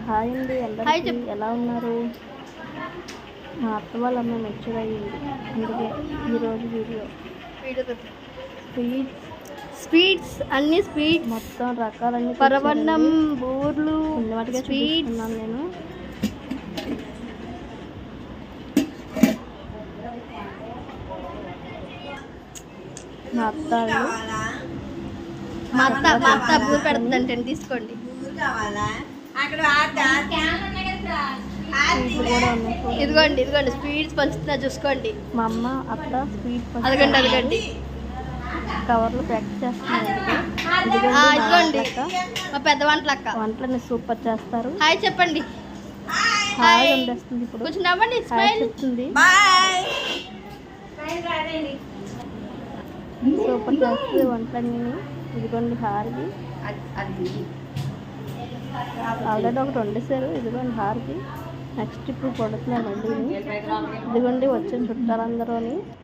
Hi అండి అందరికీ, ఎలా ఉన్నారు? మా అత్త వాళ్ళ అమ్మాయి మెచ్యూర్ అయ్యింది, అందుకే ఈరోజు వీడియో స్వీట్స్ అన్ని స్వీట్స్ మొత్తం రకాలన్నీ పరవన్నం, బూర్లు, వాటిగా చూపిస్తున్నాను నేను. మా అత్త బూర్ పెడుతుందంటే తీసుకోండి. ఇదిగోండి స్వీట్స్ పంచుతున్నా చూసుకోండి. మా అమ్మ అత్త స్వీట్ అదగండి కవర్లు ప్యాక్ చేస్తున్నారు. ఇదిగోండి మా పెద్ద వంటలని సూపర్ చేస్తారు. హాయ్ చెప్పండి. హాయ్ ఉండేస్తుంది. ఇప్పుడు కొంచెం నవ్వండి, చెప్తుంది. సూపర్ చేస్తుంది వంటలన్నీ. ఇదిగోండి హారతి, ఆల్రెడీ ఒకటి వండేశారు. ఇదిగోండి హారతి. నెక్స్ట్ ఇప్పుడు కొడుతున్నారు మళ్ళీ. ఇదిగోండి వచ్చిన చుట్టాలందరూ.